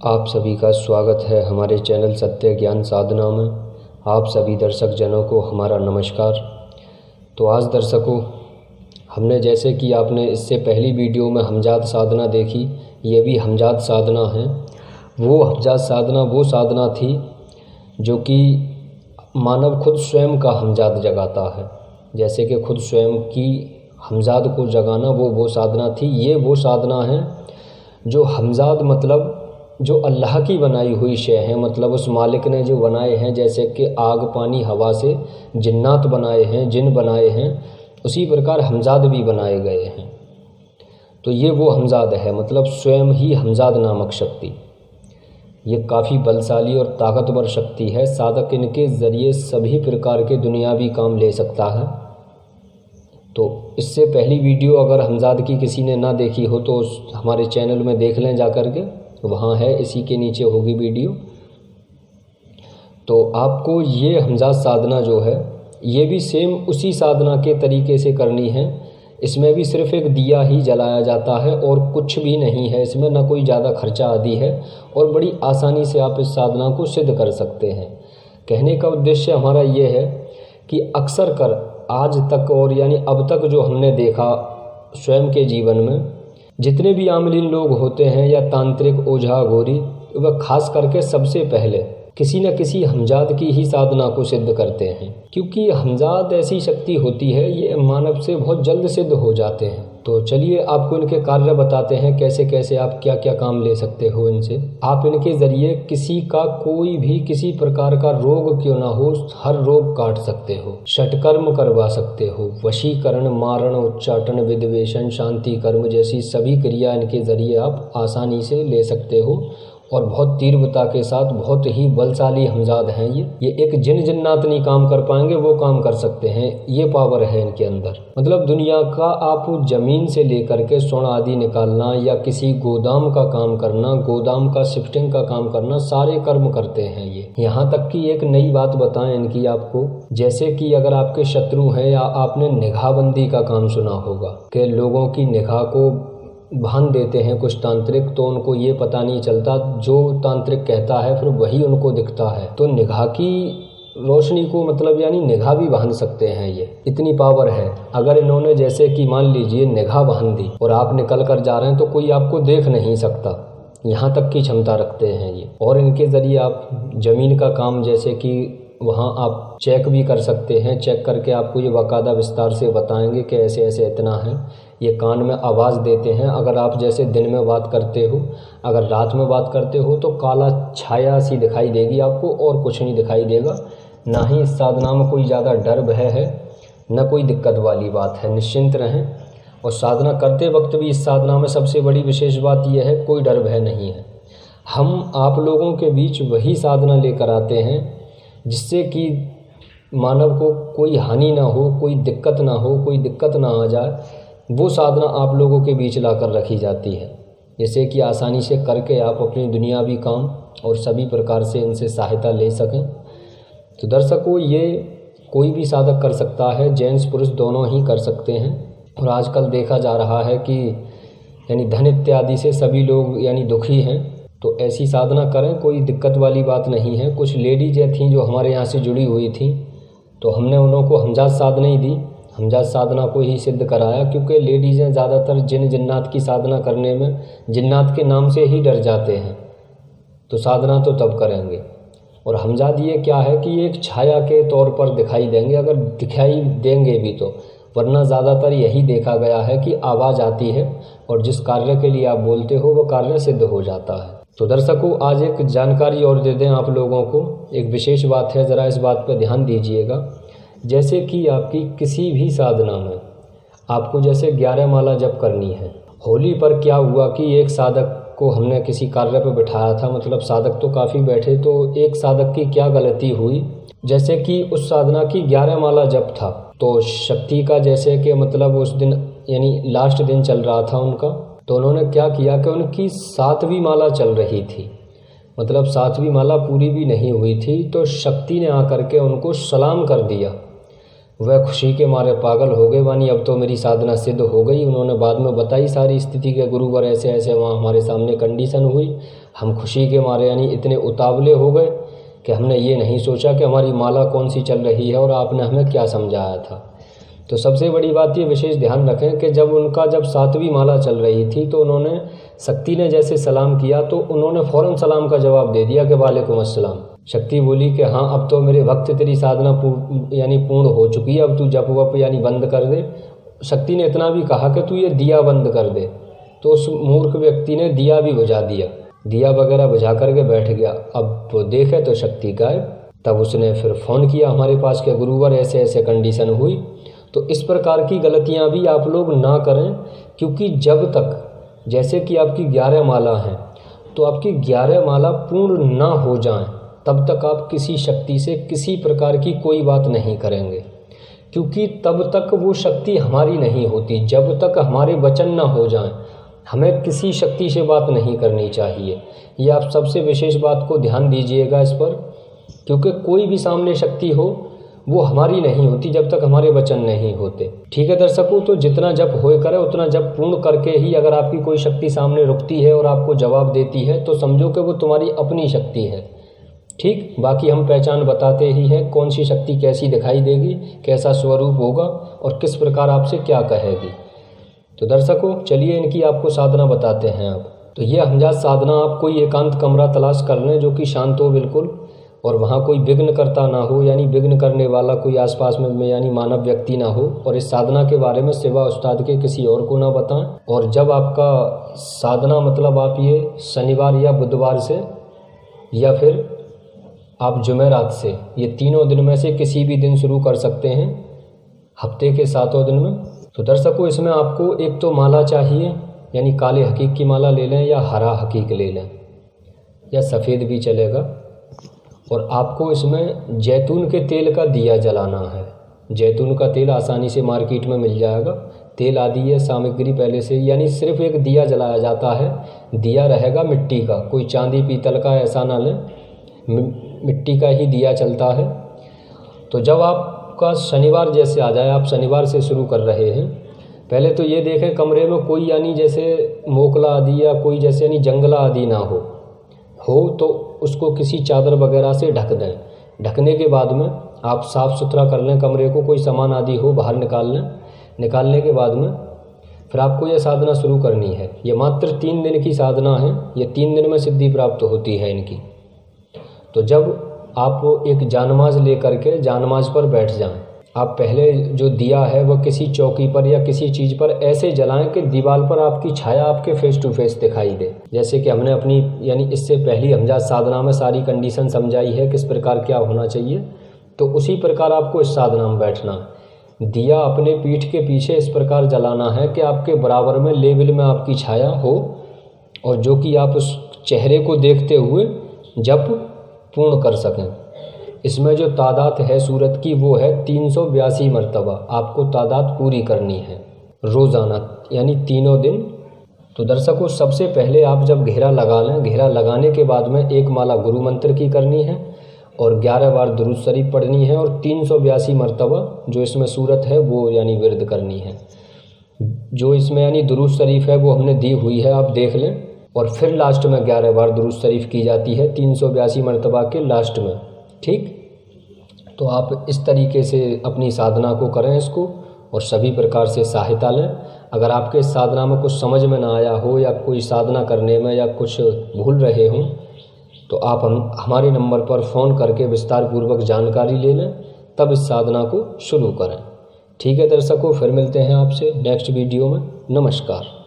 आप सभी का स्वागत है हमारे चैनल सत्य ज्ञान साधना में। आप सभी दर्शक जनों को हमारा नमस्कार। तो आज दर्शकों, हमने जैसे कि आपने इससे पहली वीडियो में हमजात साधना देखी, ये भी हमजात साधना है। वो हमजात साधना वो साधना थी जो कि मानव खुद स्वयं का हमजात जगाता है। जैसे कि खुद स्वयं की हमजात को जगाना वो साधना थी। ये वो साधना है जो हमजात मतलब जो अल्लाह की बनाई हुई शय है, मतलब उस मालिक ने जो बनाए हैं, जैसे कि आग पानी हवा से जिन्नात बनाए हैं, जिन बनाए हैं, उसी प्रकार हमजात भी बनाए गए हैं। तो ये वो हमजात है, मतलब स्वयं ही हमजात नामक शक्ति। ये काफ़ी बलशाली और ताकतवर शक्ति है। साधक इनके ज़रिए सभी प्रकार के दुनियावी काम ले सकता है। तो इससे पहली वीडियो अगर हमजात की किसी ने ना देखी हो तो हमारे चैनल में देख लें जा कर के, वहाँ है, इसी के नीचे होगी वीडियो। तो आपको ये हमजात साधना जो है ये भी सेम उसी साधना के तरीके से करनी है। इसमें भी सिर्फ एक दिया ही जलाया जाता है और कुछ भी नहीं है इसमें, ना कोई ज़्यादा खर्चा आदि है, और बड़ी आसानी से आप इस साधना को सिद्ध कर सकते हैं। कहने का उद्देश्य हमारा ये है कि अक्सर कर आज तक और यानी अब तक जो हमने देखा स्वयं के जीवन में, जितने भी आमलीन लोग होते हैं या तांत्रिक ओझा घोरी, वह खास करके सबसे पहले किसी न किसी हमजात की ही साधना को सिद्ध करते हैं, क्योंकि हमजात ऐसी शक्ति होती है ये मानव से बहुत जल्द सिद्ध हो जाते हैं। तो चलिए आपको इनके कार्य बताते हैं, कैसे कैसे आप क्या क्या काम ले सकते हो इनसे। आप इनके ज़रिए किसी का कोई भी किसी प्रकार का रोग क्यों ना हो, हर रोग काट सकते हो, षटकर्म करवा सकते हो, वशीकरण, मारण, उच्चाटन, विद्वेषण, शांति कर्म जैसी सभी क्रिया इनके ज़रिए आप आसानी से ले सकते हो। और बहुत तीव्रता के साथ बहुत ही बलशाली हमजात हैं ये एक जिन जिन्नात नहीं काम कर पाएंगे वो काम कर सकते हैं। ये पावर है इनके अंदर। मतलब दुनिया का आप ज़मीन से लेकर के स्वर्ण आदि निकालना या किसी गोदाम का काम करना, गोदाम का शिफ्टिंग का काम करना, सारे कर्म करते हैं ये। यहाँ तक कि एक नई बात बताएं इनकी आपको, जैसे कि अगर आपके शत्रु हैं या आपने निगाहबंदी का काम सुना होगा कि लोगों की निगाह को बांध देते हैं कुछ तांत्रिक, तो उनको ये पता नहीं चलता, जो तांत्रिक कहता है फिर वही उनको दिखता है। तो निगाह की रोशनी को मतलब यानी निगाह भी बांध सकते हैं ये, इतनी पावर है। अगर इन्होंने जैसे कि मान लीजिए निगाह बांध दी और आप निकल कर जा रहे हैं तो कोई आपको देख नहीं सकता, यहाँ तक की क्षमता रखते हैं ये। और इनके ज़रिए आप ज़मीन का काम, जैसे कि वहाँ आप चेक भी कर सकते हैं। चेक करके आपको ये बाकायदा विस्तार से बताएंगे कि ऐसे ऐसे इतना है। ये कान में आवाज़ देते हैं। अगर आप जैसे दिन में बात करते हो, अगर रात में बात करते हो तो काला छाया सी दिखाई देगी आपको, और कुछ नहीं दिखाई देगा। ना ही इस साधना में कोई ज़्यादा डर भय है, न कोई दिक्कत वाली बात है। निश्चिंत रहें। और साधना करते वक्त भी इस साधना में सबसे बड़ी विशेष बात यह है, कोई डर भय नहीं है। हम आप लोगों के बीच वही साधना लेकर आते हैं जिससे कि मानव को कोई हानि ना हो, कोई दिक्कत ना हो, कोई दिक्कत ना आ जाए। वो साधना आप लोगों के बीच लाकर रखी जाती है, जैसे कि आसानी से करके आप अपनी दुनियावी काम और सभी प्रकार से इनसे सहायता ले सकें। तो दर्शकों, ये कोई भी साधक कर सकता है, जेंट्स पुरुष दोनों ही कर सकते हैं। और आजकल देखा जा रहा है कि यानी धन इत्यादि से सभी लोग यानी दुखी हैं, तो ऐसी साधना करें, कोई दिक्कत वाली बात नहीं है। कुछ लेडीज़ें थीं जो हमारे यहाँ से जुड़ी हुई थीं, तो हमने उन्हों को हमजात साधना ही दी, हमजात साधना को ही सिद्ध कराया, क्योंकि लेडीज़ें ज़्यादातर जिन जिन्नात की साधना करने में जिन्नात के नाम से ही डर जाते हैं, तो साधना तो तब करेंगे। और हमजात ये क्या है कि एक छाया के तौर पर दिखाई देंगे, अगर दिखाई देंगे भी तो, वरना ज़्यादातर यही देखा गया है कि आवाज़ आती है और जिस कार्य के लिए आप बोलते हो वो कार्य सिद्ध हो जाता है। तो दर्शकों, आज एक जानकारी और दे दें आप लोगों को, एक विशेष बात है, ज़रा इस बात पर ध्यान दीजिएगा। जैसे कि आपकी किसी भी साधना में आपको जैसे 11 माला जप करनी है। होली पर क्या हुआ कि एक साधक को हमने किसी कार्य पर बिठाया था, मतलब साधक तो काफ़ी बैठे, तो एक साधक की क्या गलती हुई, जैसे कि उस साधना की 11 माला जप था, तो शक्ति का जैसे कि मतलब उस दिन यानी लास्ट दिन चल रहा था उनका, तो उन्होंने क्या किया कि उनकी 7वीं माला चल रही थी, मतलब 7वीं माला पूरी भी नहीं हुई थी, तो शक्ति ने आकर के उनको सलाम कर दिया। वह खुशी के मारे पागल हो गए, वानी अब तो मेरी साधना सिद्ध हो गई। उन्होंने बाद में बताई सारी स्थिति के गुरुवर ऐसे ऐसे वहाँ हमारे सामने कंडीशन हुई। हम खुशी के मारे यानी इतने उतावले हो गए कि हमने ये नहीं सोचा कि हमारी माला कौन सी चल रही है और आपने हमें क्या समझाया था। तो सबसे बड़ी बात ये विशेष ध्यान रखें कि जब 7वीं माला चल रही थी तो उन्होंने शक्ति ने जैसे सलाम किया तो उन्होंने फ़ौरन सलाम का जवाब दे दिया कि वालेकुम अस्सलाम। शक्ति बोली कि हाँ अब तो मेरे भक्त तेरी साधना पूर्ण हो चुकी है, अब तू जप वप यानी बंद कर दे। शक्ति ने इतना भी कहा कि तू ये दिया बंद कर दे। तो उस मूर्ख व्यक्ति ने दिया भी बुझा दिया, दिया वगैरह बुझा करके बैठ गया। अब वो देखे तो शक्ति गायब। तब उसने फिर फ़ोन किया हमारे पास कि गुरुवर ऐसे ऐसे कंडीशन हुई। तो इस प्रकार की गलतियां भी आप लोग ना करें, क्योंकि जब तक जैसे कि आपकी 11 माला हैं तो आपकी 11 माला पूर्ण ना हो जाएं तब तक आप किसी शक्ति से किसी प्रकार की कोई बात नहीं करेंगे, क्योंकि तब तक वो शक्ति हमारी नहीं होती। जब तक हमारे वचन ना हो जाएं हमें किसी शक्ति से बात नहीं करनी चाहिए। ये आप सबसे विशेष बात को ध्यान दीजिएगा इस पर, क्योंकि कोई भी सामने शक्ति हो वो हमारी नहीं होती जब तक हमारे वचन नहीं होते। ठीक है दर्शकों, तो जितना जप होए करे उतना जप पूर्ण करके ही अगर आपकी कोई शक्ति सामने रुकती है और आपको जवाब देती है तो समझो कि वो तुम्हारी अपनी शक्ति है। ठीक, बाकी हम पहचान बताते ही हैं कौन सी शक्ति कैसी दिखाई देगी, कैसा स्वरूप होगा और किस प्रकार आपसे क्या कहेगी। तो दर्शकों चलिए इनकी आपको साधना बताते हैं। आप तो ये हमजात साधना आप कोई एकांत कमरा तलाश कर लें जो कि शांत हो बिल्कुल, और वहाँ कोई विघ्न करता ना हो, यानी विघ्न करने वाला कोई आसपास में यानी मानव व्यक्ति ना हो। और इस साधना के बारे में सिवा उस्ताद के किसी और को ना बताएं। और जब आपका साधना मतलब आप ये शनिवार या बुधवार से या फिर आप जुमेरात से, ये तीनों दिन में से किसी भी दिन शुरू कर सकते हैं हफ्ते के 7 दिन में। तो दर्शकों इसमें आपको एक तो माला चाहिए, यानी काले हकीक की माला ले लें या हरा हकीक ले लें या सफ़ेद भी चलेगा। और आपको इसमें जैतून के तेल का दिया जलाना है। जैतून का तेल आसानी से मार्केट में मिल जाएगा। तेल आदि ये सामग्री पहले से, यानी सिर्फ एक दिया जलाया जाता है। दिया रहेगा मिट्टी का, कोई चांदी पीतल का ऐसा ना लें, मिट्टी का ही दिया चलता है। तो जब आपका शनिवार जैसे आ जाए, आप शनिवार से शुरू कर रहे हैं, पहले तो ये देखें कमरे में कोई यानी जैसे मोकला आदि या कोई जैसे यानी जंगला आदि ना हो तो उसको किसी चादर वगैरह से ढक दें। ढकने के बाद में आप साफ़ सुथरा कर लें कमरे को, कोई सामान आदि हो बाहर निकाल लें। निकालने के बाद में फिर आपको यह साधना शुरू करनी है। ये मात्र 3 दिन की साधना है, ये 3 दिन में सिद्धि प्राप्त होती है इनकी। तो जब आप एक जानमाज ले करके जानमाज पर बैठ जाएं, आप पहले जो दिया है वह किसी चौकी पर या किसी चीज़ पर ऐसे जलाएं कि दीवार पर आपकी छाया आपके फेस टू फेस दिखाई दे। जैसे कि हमने अपनी यानी इससे पहली हमजात साधना में सारी कंडीशन समझाई है किस प्रकार क्या होना चाहिए, तो उसी प्रकार आपको इस साधना में बैठना है। दिया अपने पीठ के पीछे इस प्रकार जलाना है कि आपके बराबर में लेवल में आपकी छाया हो और जो कि आप उस चेहरे को देखते हुए जप पूर्ण कर सकें। इसमें जो तादाद है सूरत की वो है 382 मरतबा आपको तादाद पूरी करनी है रोज़ाना, यानी तीनों दिन। तो दर्शकों सबसे पहले आप जब घेरा लगा लें, घेरा लगाने के बाद में एक माला गुरु मंत्र की करनी है और 11 बार दुरूद शरीफ पढ़नी है और 382 मरतबा जो इसमें सूरत है वो यानी विर्द करनी है। जो इसमें यानी दुरूद शरीफ है वो हमने दी हुई है, आप देख लें। और फिर लास्ट में 11 बार दुरूद शरीफ की जाती है 382 मरतबा के लास्ट में। ठीक, तो आप इस तरीके से अपनी साधना को करें इसको और सभी प्रकार से सहायता लें। अगर आपके इस साधना में कुछ समझ में ना आया हो या कोई साधना करने में या कुछ भूल रहे हों तो आप हमारे नंबर पर फ़ोन करके विस्तार पूर्वक जानकारी ले लें, तब इस साधना को शुरू करें। ठीक है दर्शकों, फिर मिलते हैं आपसे नेक्स्ट वीडियो में। नमस्कार।